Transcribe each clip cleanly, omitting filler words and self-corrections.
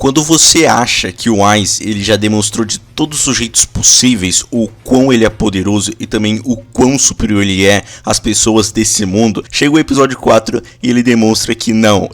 Quando você acha que o Wise ele já demonstrou de todos os jeitos possíveis o quão ele é poderoso e também o quão superior ele é às pessoas desse mundo, chega o episódio 4 e ele demonstra que não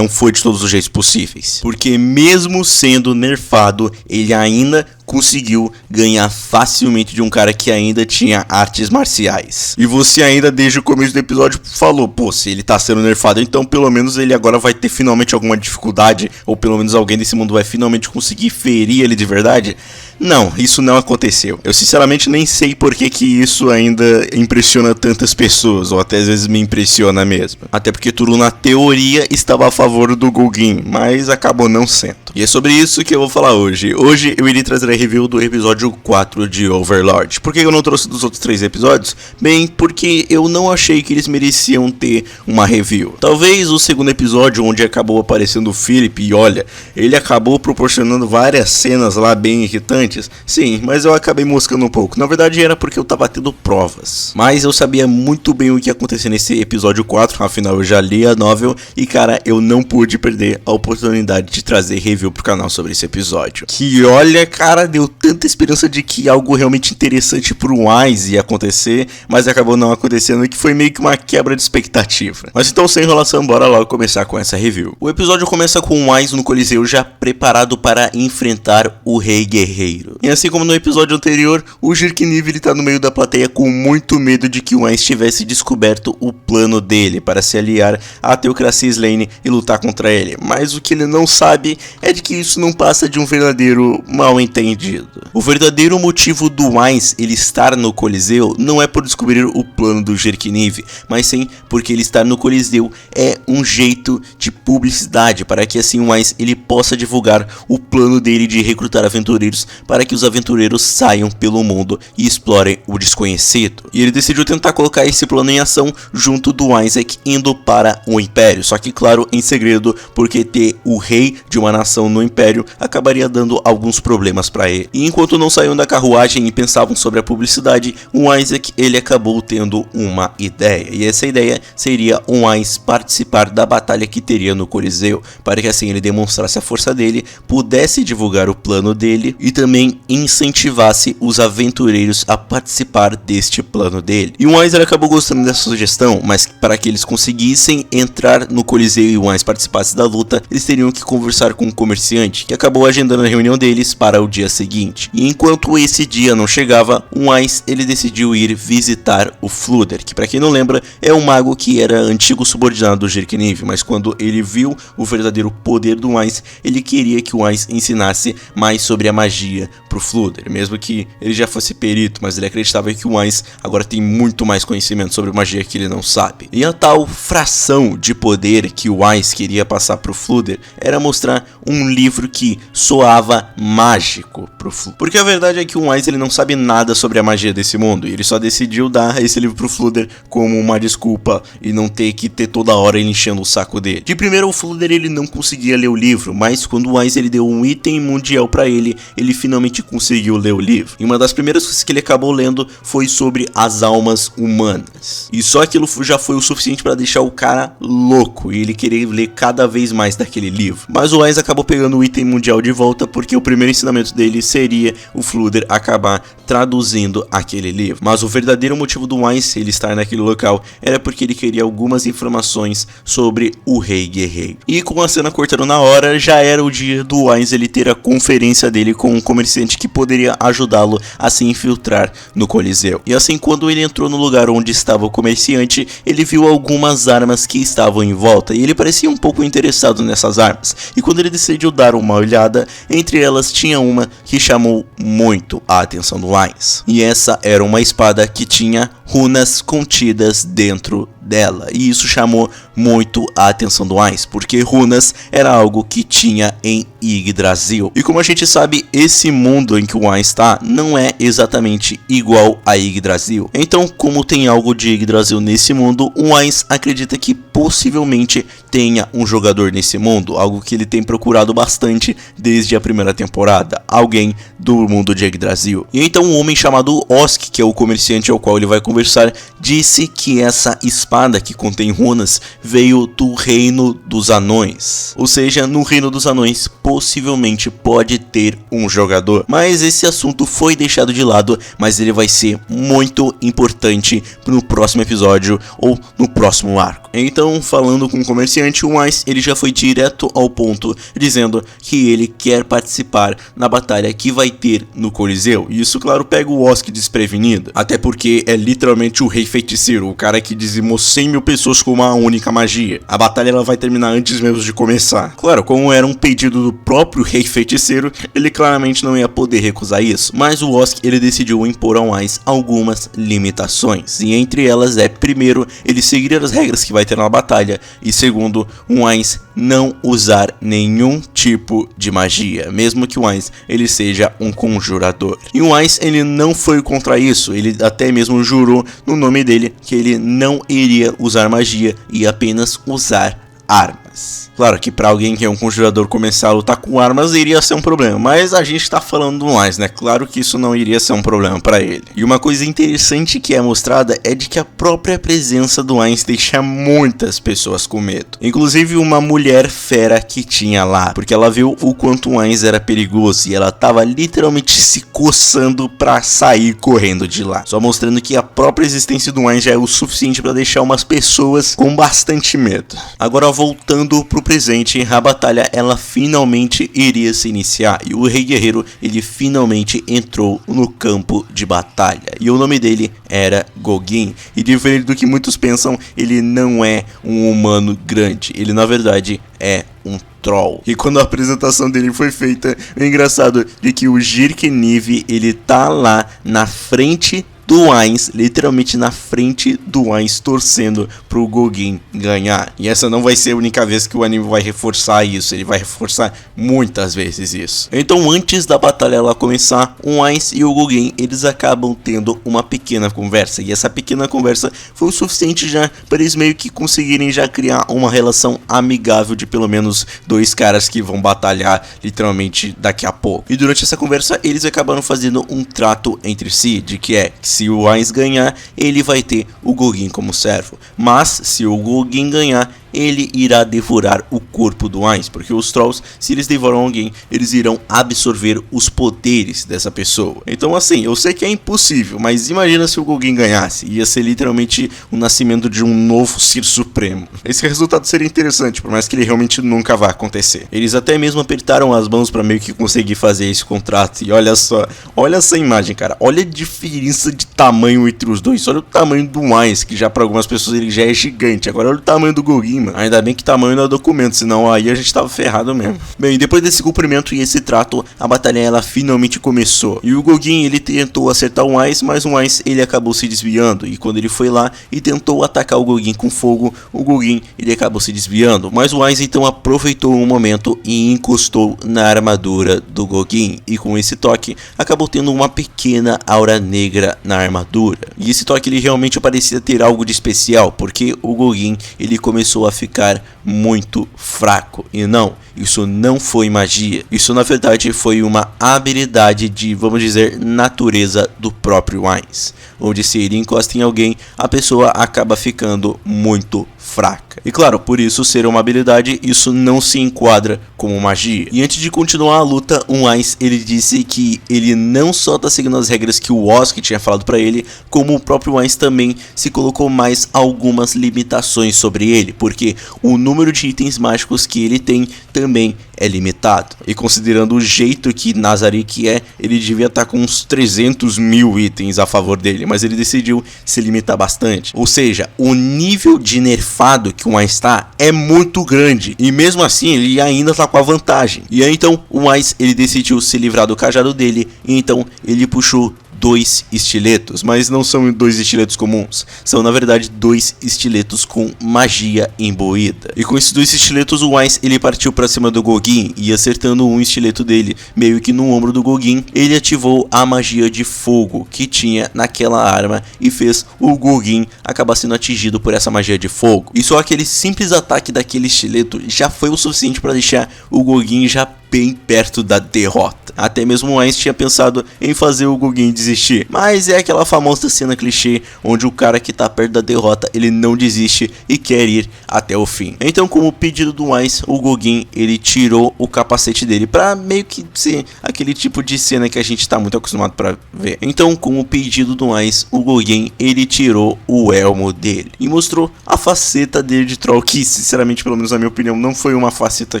foi de todos os jeitos possíveis. Porque mesmo sendo nerfado, ele ainda conseguiu ganhar facilmente de um cara que ainda tinha artes marciais. E você ainda desde o começo do episódio falou, pô, se ele tá sendo nerfado, então pelo menos ele agora vai ter finalmente alguma dificuldade, ou pelo menos alguém desse mundo vai finalmente conseguir ferir ele de verdade. Não, isso não aconteceu. Eu sinceramente nem sei por que isso ainda impressiona tantas pessoas, ou até às vezes me impressiona mesmo. Até porque tudo na teoria estava a favor do Gugin, mas acabou não sendo. E é sobre isso que eu vou falar hoje. Hoje eu irei trazer a review do episódio 4 de Overlord. Por que eu não trouxe dos outros 3 episódios? Bem, porque eu não achei que eles mereciam ter uma review. Talvez o segundo episódio, onde acabou aparecendo o Philip, e olha, ele acabou proporcionando várias cenas lá bem irritantes. Sim, mas eu acabei moscando um pouco. Na verdade era porque eu tava tendo provas. Mas eu sabia muito bem o que ia acontecer nesse episódio 4, afinal eu já li a novel. E cara, eu não pude perder a oportunidade de trazer review pro canal sobre esse episódio. Que olha, cara, deu tanta esperança de que algo realmente interessante pro Wise ia acontecer, mas acabou não acontecendo, que foi meio que uma quebra de expectativa. Mas então, sem enrolação, bora logo começar com essa review. O episódio começa com o Wise no Coliseu já preparado para enfrentar o Rei Guerreiro. E assim como no episódio anterior, o Jirkniv ele tá no meio da plateia com muito medo de que o Wise tivesse descoberto o plano dele para se aliar à Teocracia Slane e lutar contra ele. Mas o que ele não sabe é de que isso não passa de um verdadeiro mal entendido. O verdadeiro motivo do Wise ele estar no Coliseu não é por descobrir o plano do Jirkniv, mas sim porque ele estar no Coliseu é um jeito de publicidade para que assim o Wise ele possa divulgar o plano dele de recrutar aventureiros para que os aventureiros saiam pelo mundo e explorem o desconhecido. E ele decidiu tentar colocar esse plano em ação junto do Isaac indo para o Império, só que claro, em segredo, porque ter o rei de uma nação no Império acabaria dando alguns problemas para ele. E enquanto não saíam da carruagem e pensavam sobre a publicidade, o Isaac ele acabou tendo uma ideia, e essa ideia seria o Wise participar da batalha que teria no Coliseu, para que assim ele demonstrasse a força dele, pudesse divulgar o plano dele e também incentivasse os aventureiros a participar deste plano dele. E o Wise acabou gostando dessa sugestão, mas para que eles conseguissem entrar no Coliseu e o Wise participasse da luta, eles teriam que conversar com um comerciante, que acabou agendando a reunião deles para o dia seguinte. E enquanto esse dia não chegava, o Wise ele decidiu ir visitar o Fluder, que para quem não lembra, é um mago que era antigo subordinado do Jirkniv, mas quando ele viu o verdadeiro poder do Wise, ele queria que o Wise ensinasse mais sobre a magia pro Fluder, mesmo que ele já fosse perito, mas ele acreditava que o Wise agora tem muito mais conhecimento sobre magia que ele não sabe. E a tal fração de poder que o Wise queria passar pro Fluder era mostrar um livro que soava mágico pro Fluder. Porque a verdade é que o Wise ele não sabe nada sobre a magia desse mundo, e ele só decidiu dar esse livro pro Fluder como uma desculpa e não ter que ter toda hora ele enchendo o saco dele. De primeiro o Fluder ele não conseguia ler o livro, mas quando o Wise ele deu um item mundial pra ele finalmente conseguiu ler o livro. E uma das primeiras coisas que ele acabou lendo foi sobre as almas humanas. E só aquilo já foi o suficiente para deixar o cara louco e ele querer ler cada vez mais daquele livro. Mas o Wise acabou pegando o item mundial de volta porque o primeiro ensinamento dele seria o Fluder acabar traduzindo aquele livro. Mas o verdadeiro motivo do Wise ele estar naquele local era porque ele queria algumas informações sobre o Rei Guerreiro. E com a cena cortando na hora, já era o dia do Wise ele ter a conferência dele com um comerciante que poderia ajudá-lo a se infiltrar no Coliseu. E assim, quando ele entrou no lugar onde estava o comerciante, ele viu algumas armas que estavam em volta e ele parecia um pouco interessado nessas armas. E quando ele decidiu dar uma olhada, entre elas tinha uma que chamou muito a atenção do Wise. E essa era uma espada que tinha runas contidas dentro dela, e isso chamou muito a atenção do Wise, porque runas era algo que tinha em Yggdrasil. E como a gente sabe, esse mundo em que o Wise está não é exatamente igual a Yggdrasil. Então, como tem algo de Yggdrasil nesse mundo, o Wise acredita que possivelmente tenha um jogador nesse mundo, algo que ele tem procurado bastante desde a primeira temporada, alguém do mundo de Yggdrasil. E então um homem chamado Osk, que é o comerciante ao qual ele vai conversar, disse que essa espada espada que contém runas veio do reino dos anões. Ou seja, no reino dos anões possivelmente pode ter um jogador. Mas esse assunto foi deixado de lado, mas ele vai ser muito importante no próximo episódio ou no próximo arco. Então, falando com o comerciante, o Weiss ele já foi direto ao ponto, dizendo que ele quer participar na batalha que vai ter no Coliseu. E isso, claro, pega o Osk desprevenido, até porque é literalmente o Rei Feiticeiro, o cara que dizimou 100 mil pessoas com uma única magia. A batalha ela vai terminar antes mesmo de começar. Claro, como era um pedido do próprio Rei Feiticeiro, ele claramente não ia poder recusar isso, mas o Osk ele decidiu impor ao Weiss algumas limitações, e entre elas é, primeiro, ele seguir as regras que vai ter na batalha, e segundo, o Weiss não usar nenhum tipo de magia, mesmo que o Weiss ele seja um conjurador. E o Weiss ele não foi contra isso, ele até mesmo jurou no nome dele que ele não iria usar magia e apenas usar armas. Claro que para alguém que é um conjurador começar a lutar com armas iria ser um problema, mas a gente tá falando do Weiss, né? Claro que isso não iria ser um problema para ele. E uma coisa interessante que é mostrada é de que a própria presença do Weiss deixa muitas pessoas com medo. Inclusive uma mulher fera que tinha lá, porque ela viu o quanto o Weiss era perigoso e ela tava literalmente se coçando para sair correndo de lá. Só mostrando que a própria existência do Weiss já é o suficiente para deixar umas pessoas com bastante medo. Agora voltando pro presente, a batalha ela finalmente iria se iniciar e o Rei Guerreiro ele finalmente entrou no campo de batalha e o nome dele era Gogin, e diferente do que muitos pensam, ele não é um humano grande, ele na verdade é um troll. E quando a apresentação dele foi feita, o engraçado é que o Jirkniv ele tá lá na frente do Weiss, literalmente na frente do Weiss, torcendo pro Gogin ganhar. E essa não vai ser a única vez que o anime vai reforçar isso, ele vai reforçar muitas vezes isso. Então antes da batalha ela começar, o Weiss e o Gogin eles acabam tendo uma pequena conversa, e essa pequena conversa foi o suficiente já para eles meio que conseguirem já criar uma relação amigável de pelo menos dois caras que vão batalhar literalmente daqui a pouco. E durante essa conversa eles acabaram fazendo um trato entre si, de que é que se o Weiss ganhar, ele vai ter o Gogin como servo, mas se o Gogin ganhar, ele irá devorar o corpo do Weiss, porque os Trolls, se eles devoram alguém, eles irão absorver os poderes dessa pessoa. Então assim, eu sei que é impossível, mas imagina se o Gogin ganhasse, ia ser literalmente o nascimento de um novo ser supremo. Esse resultado seria interessante, por mais que ele realmente nunca vá acontecer. Eles até mesmo apertaram as mãos para meio que conseguir fazer esse contrato, e olha só, olha essa imagem, cara, olha a diferença de tamanho entre os dois, olha o tamanho do Weiss, que já para algumas pessoas ele já é gigante, agora olha o tamanho do Gogin. Ainda bem que tamanho não é documento, senão aí a gente tava ferrado mesmo. Bem, depois desse cumprimento e esse trato, a batalha ela finalmente começou. E o Gogin ele tentou acertar o Weiss, mas o Weiss ele acabou se desviando. E quando ele foi lá e tentou atacar o Gogin com fogo, o Gogin ele acabou se desviando. Mas o Weiss então aproveitou o momento e encostou na armadura do Gogin. E com esse toque, acabou tendo uma pequena aura negra na armadura. E esse toque ele realmente parecia ter algo de especial, porque o Gogin ele começou a ficar muito fraco. E não, isso não foi magia, isso na verdade foi uma habilidade de, vamos dizer, natureza do próprio Weiss, onde se ele encosta em alguém, a pessoa acaba ficando muito fraca. E claro, por isso ser uma habilidade, isso não se enquadra como magia. E antes de continuar a luta, o Weiss ele disse que ele não só tá seguindo as regras que o Osk tinha falado para ele, como o próprio Weiss também se colocou mais algumas limitações sobre ele, porque o número de itens mágicos que ele tem também é limitado. E considerando o jeito que Nazarick é, ele devia estar com uns 300 mil itens a favor dele, mas ele decidiu se limitar bastante. Ou seja, o nível de nerfado que o Weiss está é muito grande, e mesmo assim ele ainda está com a vantagem. E aí então o Weiss ele decidiu se livrar do cajado dele, e então ele puxou 2 estiletos, mas não são 2 estiletos comuns, são na verdade 2 estiletos com magia imbuída. E com esses 2 estiletos o Weiss ele partiu para cima do Gogin, e acertando um estileto dele meio que no ombro do Gogin, ele ativou a magia de fogo que tinha naquela arma e fez o Gogin acabar sendo atingido por essa magia de fogo. E só aquele simples ataque daquele estileto já foi o suficiente para deixar o Gogin já bem perto da derrota. escrita. Até mesmo o Ainz tinha pensado em fazer o Gougen desistir, mas é aquela famosa cena clichê onde o cara que tá perto da derrota, ele não desiste e quer ir até o fim. Então, como pedido do Ainz, o Gougen, ele tirou o capacete dele pra meio que ser aquele tipo de cena que a gente tá muito acostumado pra ver. Então, como pedido do Ainz, o Gougen, ele tirou o elmo dele e mostrou a faceta dele de troll, que sinceramente, pelo menos na minha opinião, não foi uma faceta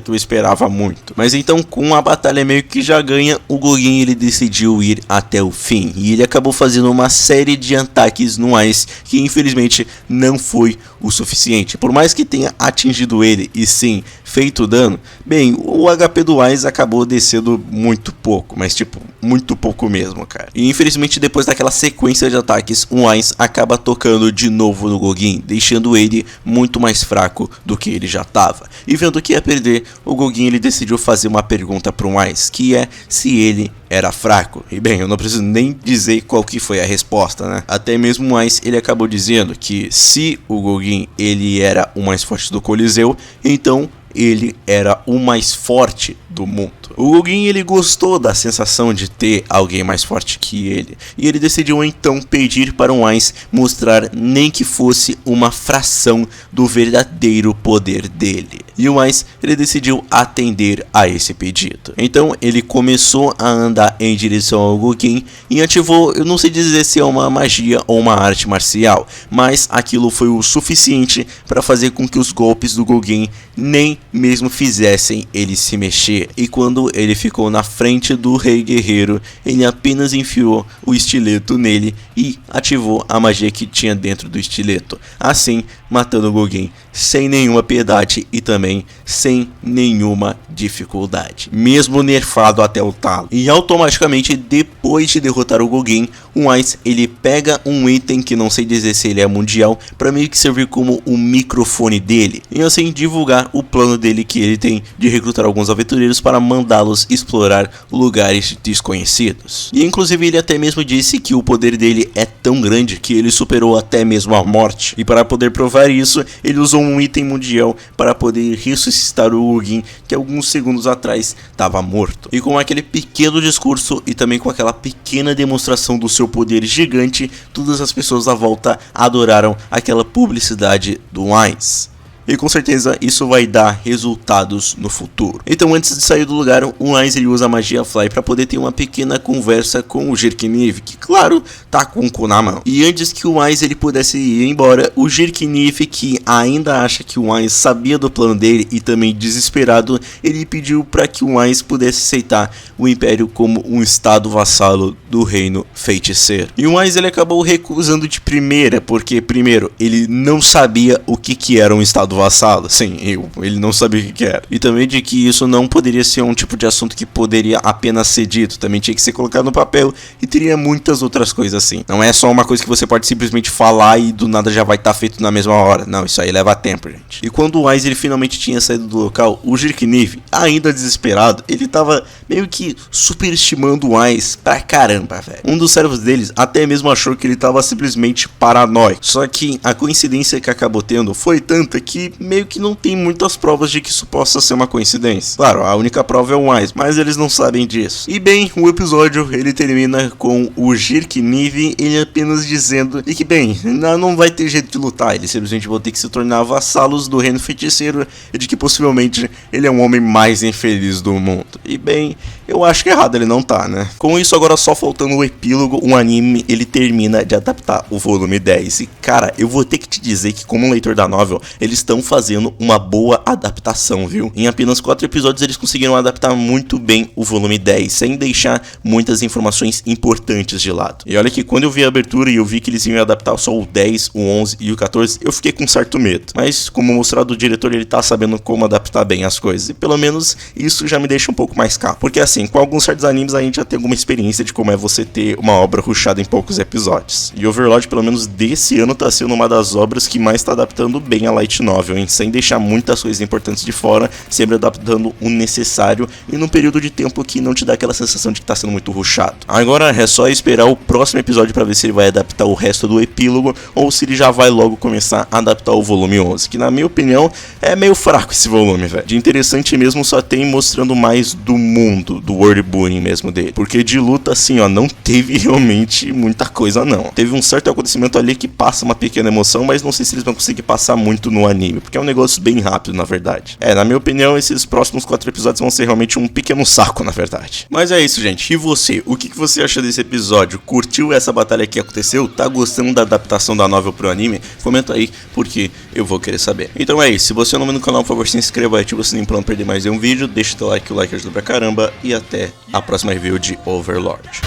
que eu esperava muito. Mas então, com a batalha meio que já ganha, o Gougen, ele decidiu ir até o fim e ele acabou fazendo uma série de ataques no Ainz que infelizmente não foi o suficiente. Por mais que tenha atingido ele e sim feito dano, bem, o HP do Ainz acabou descendo muito pouco, mas tipo, muito pouco mesmo, cara. E infelizmente depois daquela sequência de ataques, o Ainz acaba tocando de novo no Gougen, deixando ele muito mais fraco do que ele já estava. E vendo que ia perder, o Gougen, ele decidiu fazer uma pergunta para o Ainz, que é se ele era fraco. E bem, eu não preciso nem dizer qual que foi a resposta, né? Até mesmo o Ainz, ele acabou dizendo que se o Gougen, ele era o mais forte do Coliseu, então ele era o mais forte do mundo. O Gougen, ele gostou da sensação de ter alguém mais forte que ele, e ele decidiu então pedir para o Ainz mostrar nem que fosse uma fração do verdadeiro poder dele. E o Ainz, ele decidiu atender a esse pedido. Então ele começou a andar em direção ao Gougen e ativou, eu não sei dizer se é uma magia ou uma arte marcial, mas aquilo foi o suficiente para fazer com que os golpes do Gougen nem mesmo fizessem ele se mexer. E quando ele ficou na frente do Rei Guerreiro, ele apenas enfiou o estileto nele e ativou a magia que tinha dentro do estileto, assim matando o Gougen sem nenhuma piedade e também sem nenhuma dificuldade, mesmo nerfado até o talo. E automaticamente, depois de derrotar o Gougen, o Ainz, ele pega um item que não sei dizer se ele é mundial, para meio que servir como o microfone dele, e assim divulgar o plano dele que ele tem de recrutar alguns aventureiros para mandá-los explorar lugares desconhecidos. E inclusive ele até mesmo disse que o poder dele é tão grande que ele superou até mesmo a morte, e para poder provar isso, ele usou um item mundial para poder ressuscitar o Gougen, que alguns segundos atrás estava morto. E com aquele pequeno discurso e também com aquela pequena demonstração do seu poder gigante, todas as pessoas à volta adoraram aquela publicidade do Ainz. E com certeza isso vai dar resultados no futuro. Então, antes de sair do lugar, o Ainz, ele usa a magia Fly para poder ter uma pequena conversa com o Jirkniv, que claro, tá com o cu na mão. E antes que o Ainz, ele pudesse ir embora, o Jirkniv, que ainda acha que o Ainz sabia do plano dele e também desesperado, ele pediu para que o Ainz pudesse aceitar o Império como um estado vassalo do reino feiticeiro. E o Ainz, ele acabou recusando de primeira, porque primeiro, ele não sabia o que era um estado vassalo. Sim, ele não sabia o que era. E também de que isso não poderia ser um tipo de assunto que poderia apenas ser dito, também tinha que ser colocado no papel e teria muitas outras coisas assim. Não é só uma coisa que você pode simplesmente falar e do nada já vai estar feito na mesma hora. Não, isso aí leva tempo, gente. E quando o Ainz, ele finalmente tinha saído do local, o Jirkniv, ainda desesperado, ele tava meio que superestimando o Ainz pra caramba, velho. Um dos servos deles até mesmo achou que ele tava simplesmente paranoico. Só que a coincidência que acabou tendo foi tanta que meio que não tem muitas provas de que isso possa ser uma coincidência. Claro, a única prova é o Ainz, mas eles não sabem disso. E bem, o episódio, ele termina com o Jirkniv, ele apenas dizendo que bem, não vai ter jeito de lutar, eles simplesmente vão ter que se tornar vassalos do reino feiticeiro e de que possivelmente ele é um homem mais infeliz do mundo. E bem, eu acho que errado ele não tá, né? Com isso, agora só faltando o epílogo, o anime, ele termina de adaptar o volume 10. E cara, eu vou ter que te dizer que como leitor da novel, eles estão fazendo uma boa adaptação, viu? Em apenas 4 episódios eles conseguiram adaptar muito bem o volume 10, sem deixar muitas informações importantes de lado. E olha que quando eu vi a abertura e eu vi que eles iam adaptar só o 10, o 11 e o 14, eu fiquei com certo medo. Mas como mostrado, o diretor, ele tá sabendo como adaptar bem as coisas. E pelo menos isso já me deixa um pouco mais calmo. Porque assim, com alguns certos animes a gente já tem alguma experiência de como é você ter uma obra rushada em poucos episódios. E Overlord, pelo menos desse ano, tá sendo uma das obras que mais tá adaptando bem a light novel. novel, hein? Sem deixar muitas coisas importantes de fora, sempre adaptando o necessário e num período de tempo que não te dá aquela sensação de que tá sendo muito rushado. Agora é só esperar o próximo episódio pra ver se ele vai adaptar o resto do epílogo ou se ele já vai logo começar a adaptar o volume 11, que na minha opinião é meio fraco esse volume, velho. De interessante mesmo só tem mostrando mais do mundo, do world building mesmo dele, porque de luta assim, ó, não teve realmente muita coisa não. Teve um certo acontecimento ali que passa uma pequena emoção, mas não sei se eles vão conseguir passar muito no anime, porque é um negócio bem rápido na verdade. Na minha opinião esses próximos 4 episódios vão ser realmente um pequeno saco na verdade. Mas é isso, gente. E você? O que você achou desse episódio? Curtiu essa batalha que aconteceu? Tá gostando da adaptação da novel pro anime? Comenta aí, porque eu vou querer saber. Então é isso. Se você é novo no canal, por favor, se inscreva, ativa o sininho pra não perder mais nenhum vídeo. Deixa teu like, que o like ajuda pra caramba. E até a próxima review de Overlord.